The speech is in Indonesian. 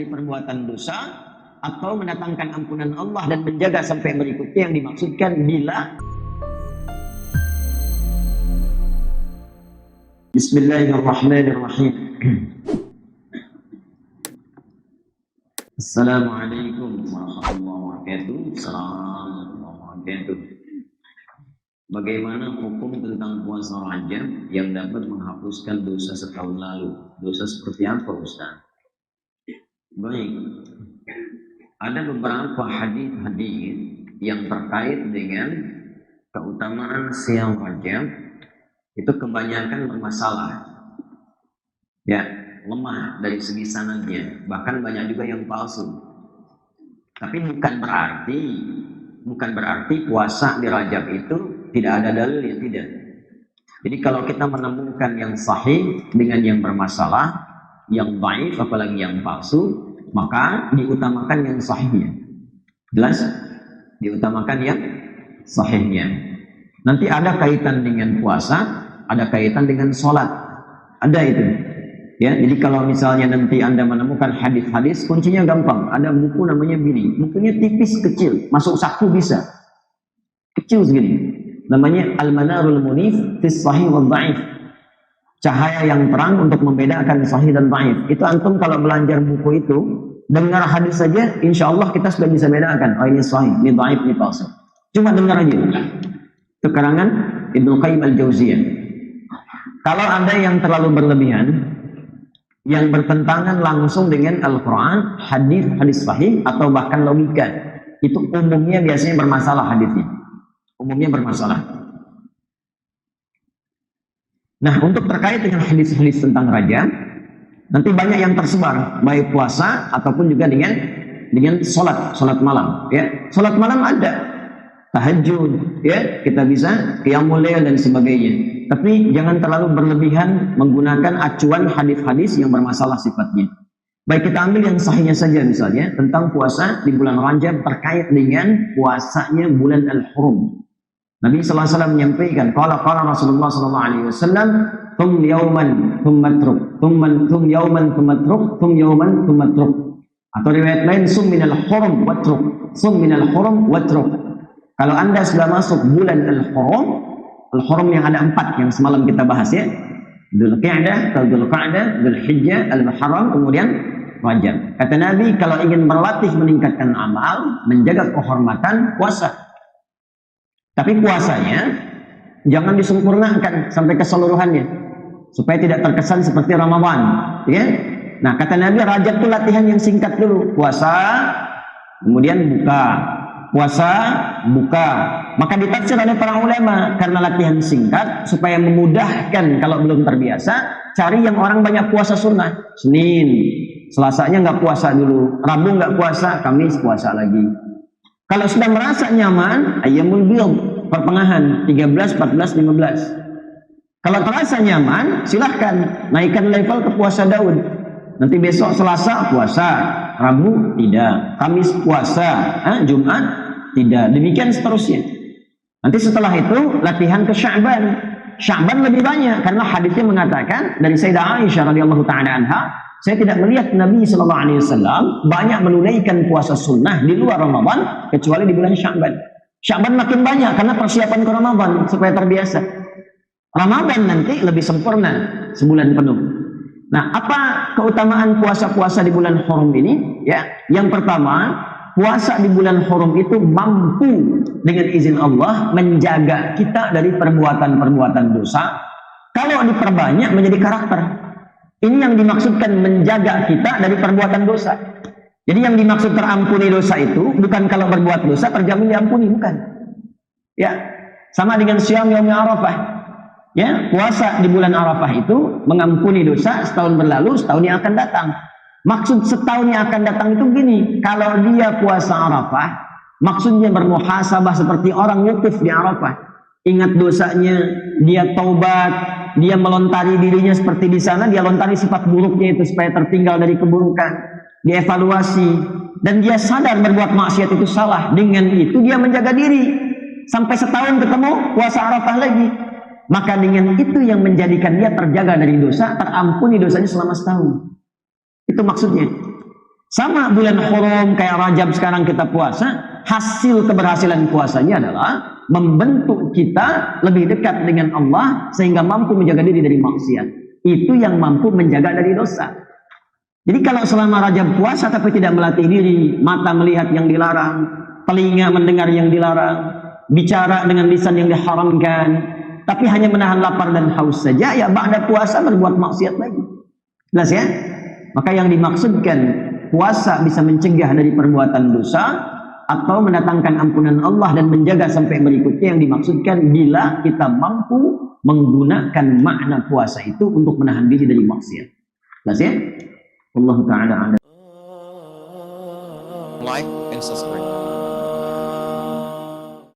dari perbuatan dosa atau mendatangkan ampunan Allah dan menjaga sampai berikutnya yang dimaksudkan bila Bismillahirrahmanirrahim. Assalamualaikum warahmatullahi wabarakatuh. Assalamualaikum warahmatullahi wabarakatuh. Bagaimana hukum tentang puasa Rajab yang dapat menghapuskan dosa setahun lalu? Dosa seperti apa, Ustaz? Baik, ada beberapa hadis-hadis yang terkait dengan keutamaan siang Rajab itu kebanyakan bermasalah, ya, lemah dari segi sanadnya, bahkan banyak juga yang palsu. Tapi bukan berarti puasa di Rajab itu tidak ada dalil, ya tidak. Jadi kalau kita menemukan yang sahih dengan yang bermasalah, yang dhaif apalagi yang palsu, maka diutamakan yang sahihnya. Jelas? Diutamakan yang sahihnya. Nanti ada kaitan dengan puasa, ada kaitan dengan sholat. Ada itu. Ya, jadi kalau misalnya nanti Anda menemukan hadis-hadis, kuncinya gampang. Ada buku namanya Bini. Bukunya tipis kecil, masuk saku bisa. Kecil segini. Namanya Al-Manarul Munif fis Sahih wal Dhaif. Cahaya yang terang untuk membedakan sahih dan dhaif. Itu antum kalau belajar buku itu, dengar hadis saja, insya Allah kita sudah bisa bedakan. Oh, ini sahih, ini dhaif, ini palsu. Cuma dengar aja. Itu karangan Ibnu Qayyim Al-Jauziyah. Kalau ada yang terlalu berlebihan, yang bertentangan langsung dengan Al-Quran, hadis sahih, atau bahkan logika, itu umumnya biasanya bermasalah hadisnya. Umumnya bermasalah. Nah, untuk terkait dengan hadis-hadis tentang Rajab, nanti banyak yang tersebar, baik puasa ataupun juga dengan sholat malam. Ya, sholat malam ada, tahajud, ya, kita bisa qiyamul lail dan sebagainya. Tapi jangan terlalu berlebihan menggunakan acuan hadis-hadis yang bermasalah sifatnya. Baik, kita ambil yang sahihnya saja, misalnya tentang puasa di bulan Rajab terkait dengan puasanya bulan Al-Hurum. Nabi sallallahu alaihi wasallam menyampaikan, qala Rasulullah sallallahu alaihi wasallam, "Tum yauman thumma truk, tum yauman thumma truk, tum yauman thumma truk." Atau riwayat lain, "Sum minal hurum wa truk, sum minal hurum wa truk." Kalau Anda sudah masuk bulan Al-Hurum yang ada 4 yang semalam kita bahas, ya. Dzulqa'dah, Dzulqa'dah, Dzulhijjah, Al-Muharram, kemudian Rajab. Kata Nabi, kalau ingin berlatih meningkatkan amal, menjaga kehormatan, puasa. Tapi puasanya jangan disempurnakan sampai keseluruhannya, supaya tidak terkesan seperti Ramadan, ya. Nah, kata Nabi, Rajab itu latihan yang singkat dulu, puasa, kemudian buka, puasa, buka. Maka ditafsir oleh para ulama, karena latihan singkat supaya memudahkan kalau belum terbiasa, cari yang orang banyak puasa sunnah. Senin, Selasanya nggak puasa dulu, Rabu nggak puasa, Kamis puasa lagi. Kalau sudah merasa nyaman, ayyamul bidh, pertengahan 13, 14, 15. Kalau terasa nyaman, silahkan naikkan level ke puasa Daud. Nanti besok Selasa puasa, Rabu tidak, Kamis puasa, Jumat tidak. Demikian seterusnya. Nanti setelah itu latihan ke Sya'ban. Sya'ban lebih banyak karena hadisnya mengatakan dari Sayyidah Aisyah radhiyallahu taala anha, saya tidak melihat Nabi sallallahu alaihi wasallam banyak menunaikan puasa sunnah di luar Ramadan kecuali di bulan Sya'ban. Sya'ban makin banyak karena persiapan ke Ramadan supaya terbiasa. Ramadan nanti lebih sempurna sebulan penuh. Nah, apa keutamaan puasa-puasa di bulan Hurum ini? Ya, yang pertama, puasa di bulan Hurum itu mampu dengan izin Allah menjaga kita dari perbuatan-perbuatan dosa. Kalau diperbanyak menjadi karakter. Ini yang dimaksudkan menjaga kita dari perbuatan dosa. Jadi yang dimaksud terampuni dosa itu bukan kalau berbuat dosa terjamin diampuni, bukan. Ya, sama dengan Syam Yaumi Arafah. Ya, puasa di bulan Arafah itu mengampuni dosa setahun berlalu, setahun yang akan datang. Maksud setahun yang akan datang itu gini, kalau dia puasa Arafah, maksudnya bermuhasabah seperti orang wukuf di Arafah. Ingat dosanya, dia taubat, dia melontari dirinya seperti di sana, dia lontari sifat buruknya itu supaya tertinggal dari keburukan, dievaluasi, dan dia sadar berbuat maksiat itu salah. Dengan itu dia menjaga diri sampai setahun ketemu puasa Arafah lagi. Maka dengan itu yang menjadikan dia terjaga dari dosa, terampuni dosanya selama setahun. Itu maksudnya. Sama bulan Hurum kayak Rajab sekarang kita puasa, hasil keberhasilan puasanya adalah membentuk kita lebih dekat dengan Allah sehingga mampu menjaga diri dari maksiat. Itu yang mampu menjaga dari dosa. Jadi kalau selama Rajab puasa tapi tidak melatih diri, mata melihat yang dilarang, telinga mendengar yang dilarang, bicara dengan lisan yang diharamkan, tapi hanya menahan lapar dan haus saja, ya ba'da puasa berbuat maksiat lagi. Jelas ya? Maka yang dimaksudkan puasa bisa mencegah dari perbuatan dosa atau mendatangkan ampunan Allah dan menjaga sampai berikutnya, yang dimaksudkan bila kita mampu menggunakan makna puasa itu untuk menahan diri dari maksiat. Jelas ya? Allah Ta'ala. Like and subscribe.